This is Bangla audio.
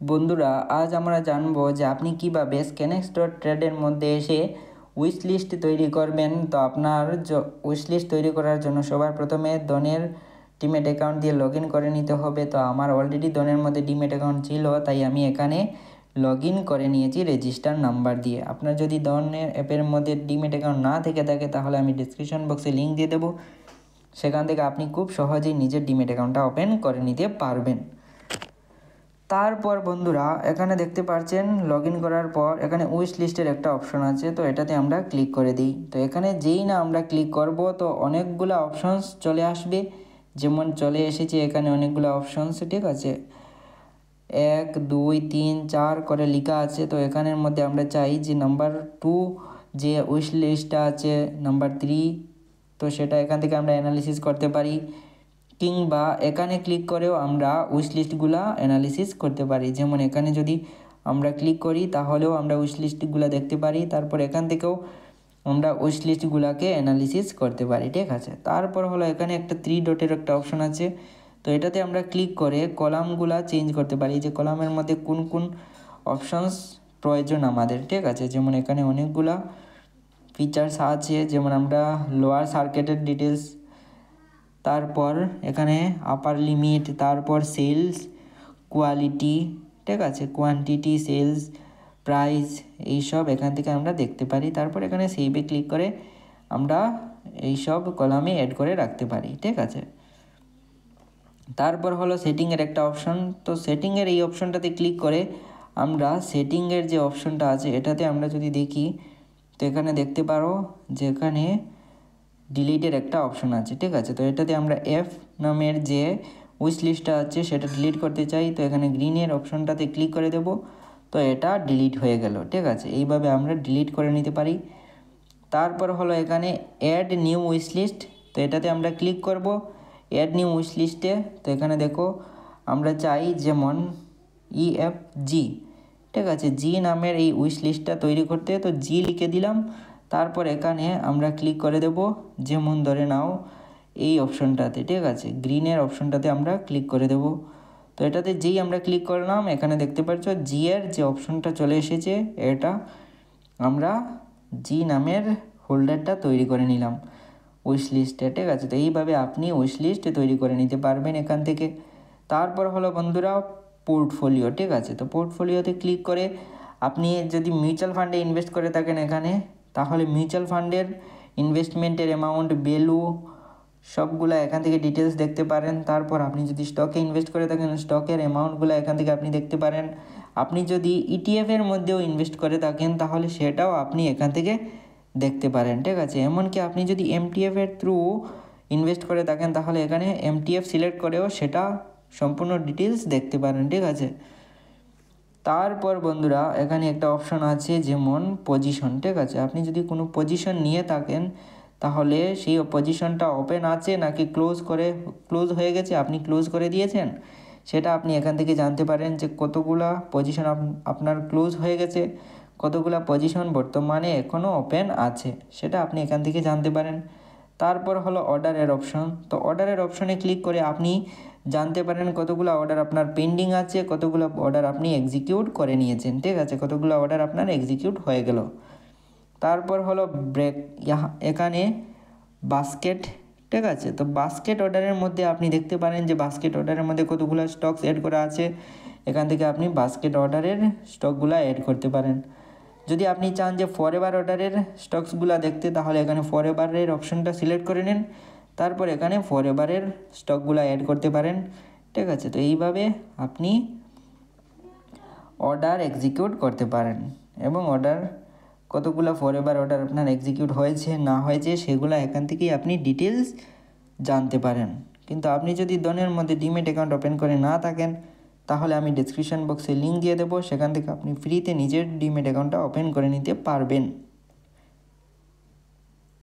বন্ধুরা, আজ আমরা জানবো যে আপনি কিভাবে স্ক্যানেক্স ডট ট্রেডের মধ্যে এসে উইশ লিস্ট তৈরি করবেন। তো আপনার উইশ লিস্ট তৈরি করার জন্য সবার প্রথমে ডনের ডিমেট অ্যাকাউন্ট দিয়ে লগ ইন করে নিতে হবে। তো আমার অলরেডি ডনের মধ্যে ডিমেট অ্যাকাউন্ট ছিল, তাই আমি এখানে লগ ইন করে নিয়েছি রেজিস্টার নাম্বার দিয়ে। আপনার যদি ডনের অ্যাপের মধ্যে ডিমেট অ্যাকাউন্ট না থেকে থাকে তাহলে আমি ডিসক্রিপশন বক্সে লিঙ্ক দিয়ে দেবো, সেখান থেকে আপনি খুব সহজেই নিজের ডিমেট অ্যাকাউন্টটা ওপেন করে নিতে পারবেন। তারপর বন্ধুরা, এখানে দেখতে পাচ্ছেন লগ ইন করার পর এখানে উইশ লিস্টের একটা অপশন আছে, তো এটাতে আমরা ক্লিক করে দিই। তো এখানে যেই না আমরা ক্লিক করব তো অনেকগুলো অপশনস চলে আসবে, যেমন চলে এসেছে এখানে অনেকগুলো অপশনস, ঠিক আছে, 1 2 3 4 করে লেখা আছে। তো এখানের মধ্যে আমরা চাই যে নাম্বার 2 যে উইশ লিস্টটা আছে, নাম্বার 3, তো সেটা এখান থেকে আমরা অ্যানালিসিস করতে পারি, কিংবা এখানে ক্লিক করেও আমরা উইশ লিস্টগুলো অ্যানালিসিস করতে পারি। যেমন এখানে যদি আমরা ক্লিক করি তাহলেও আমরা উইশ লিস্টগুলো দেখতে পারি, তারপর এখান থেকেও আমরা উইশ লিস্টগুলোকে অ্যানালিসিস করতে পারি, ঠিক আছে। তারপর হলো এখানে একটা 3 ডটের একটা অপশন আছে, তো এটাতে আমরা ক্লিক করে কলামগুলা চেঞ্জ করতে পারি, যে কলামের মধ্যে কোন কোন অপশনস প্রয়োজন আমাদের, ঠিক আছে। যেমন এখানে অনেকগুলা ফিচার্স আছে, যেমন আমরা লোয়ার সার্কিটের ডিটেলস, তারপর এখানে আপার লিমিট, তারপর সেলস কোয়ালিটি, ঠিক আছে, কোয়ান্টিটি, সেলস প্রাইস, এইসব এখান থেকে আমরা দেখতে পারি। তারপর এখানে সেভে ক্লিক করে আমরা এইসব কলামে অ্যাড করে রাখতে পারি, ঠিক আছে। তারপর হলো সেটিংয়ের একটা অপশন, তো সেটিংয়ের এই অপশনটাতে ক্লিক করে আমরা সেটিংয়ের যে অপশনটা আছে এটাতে আমরা যদি দেখি, তো এখানে দেখতে পারো যে এখানে ডিলিটের একটা অপশন আছে, ঠিক আছে। তো এটাতে আমরা এফ নামের যে উইশ লিস্টটা আছে সেটা ডিলিট করতে চাই, তো এখানে গ্রিনের অপশনটাতে ক্লিক করে দেব, তো এটা ডিলিট হয়ে গেল, ঠিক আছে। এইভাবে আমরা ডিলিট করে নিতে পারি। তারপর হলো এখানে অ্যাড নিউ উইশ লিস্ট, তো এটাতে আমরা ক্লিক করব অ্যাড নিউ উইশ লিস্টে। তো এখানে দেখো আমরা চাই যেমন EFG, ঠিক আছে, জি নামের এই উইশ লিস্টটা তৈরি করতে, তো জি লিখে দিলাম। তারপর এখানে আমরা ক্লিক করে দেব, যেমন ধরে নাও এই অপশনটাতে, ঠিক আছে, গ্রিনের অপশনটাতে আমরা ক্লিক করে দেব। তো এটাতে যেই আমরা ক্লিক করলাম এখানে দেখতে পাচ্ছ জি এর যে অপশনটা চলে এসেছে, এটা আমরা জি নামের হোল্ডারটা তৈরি করে নিলাম উইশ লিস্টে, ঠিক আছে। তো এইভাবে আপনি উইশ লিস্ট তৈরি করে নিতে পারবেন এখান থেকে। তারপর হলো বন্ধুরা পোর্টফোলিও, ঠিক আছে। তো পোর্টফোলিওতে ক্লিক করে আপনি যদি মিউচুয়াল ফান্ডে ইনভেস্ট করে থাকেন এখানে, তাহলে মিউচুয়াল ফান্ডের ইনভেস্টমেন্টের অ্যামাউন্ট, ভ্যালু সবগুলো এখান থেকে ডিটেলস দেখতে পারেন। তারপর আপনি যদি স্টকে ইনভেস্ট করে থাকেন স্টকের অ্যামাউন্টগুলো এখান থেকে আপনি দেখতে পারেন। আপনি যদি ইটিএফের মধ্যেও ইনভেস্ট করে থাকেন তাহলে সেটাও আপনি এখান থেকে দেখতে পারেন, ঠিক আছে। এমনকি আপনি যদি এমটিএফের থ্রু ইনভেস্ট করে থাকেন তাহলে এখানে এমটিএফ সিলেক্ট করেও সেটা সম্পূর্ণ ডিটেলস দেখতে পারেন, ঠিক আছে। তারপর বন্ধুরা এখানে একটা অপশন আছে যেমন পজিশন, ঠিক আছে। আপনি যদি কোনো পজিশন নিয়ে থাকেন তাহলে সেই পজিশনটা ওপেন আছে নাকি ক্লোজ হয়ে গেছে, আপনি ক্লোজ করে দিয়েছেন, সেটা আপনি এখান থেকে জানতে পারেন যে কতগুলা পজিশন আপনার ক্লোজ হয়ে গেছে, কতগুলা পজিশন বর্তমানে এখনও ওপেন আছে, সেটা আপনি এখান থেকে জানতে পারেন। তারপর হলো অর্ডারের অপশন, তো অর্ডারের অপশনে ক্লিক করে আপনি জানতে পারেন কতগুলো অর্ডার আপনার পেন্ডিং আছে, কতগুলো অর্ডার আপনি এক্সিকিউট করে নিয়েছেন, ঠিক আছে, কতগুলো অর্ডার আপনার এক্সিকিউট হয়ে গেল। তারপর হলো ব্রেক, এখানে বাস্কেট, ঠিক আছে। তো বাস্কেট অর্ডারের মধ্যে আপনি দেখতে পারেন যে বাস্কেট অর্ডারের মধ্যে কতগুলো স্টকস অ্যাড করা আছে, এখান থেকে আপনি বাস্কেট অর্ডারের স্টকগুলো অ্যাড করতে পারেন। যদি আপনি চান যে ফরএভার অর্ডারের স্টকসগুলো দেখতে তাহলে এখানে ফরএভারের অপশনটা সিলেক্ট করে নিন, তারপর এখানে ফরএভারের স্টকগুলো অ্যাড করতে পারেন, ঠিক আছে। তো এইভাবে আপনি অর্ডার এক্সিকিউট করতে পারেন এবং অর্ডার কতগুলো ফরএভার অর্ডার আপনার এক্সিকিউট হয়েছে না হয়েছে সেগুলো এখান থেকেই আপনি ডিটেলস জানতে পারেন। কিন্তু আপনি যদি ডনের মধ্যে ডিমেট অ্যাকাউন্ট ওপেন করে না থাকেন তাহলে আমি ডেসক্রিপশন বক্সে লিঙ্ক দিয়ে দেবো, সেখান থেকে আপনি ফ্রিতে নিজের ডিমেট অ্যাকাউন্টটা ওপেন করে নিতে পারবেন।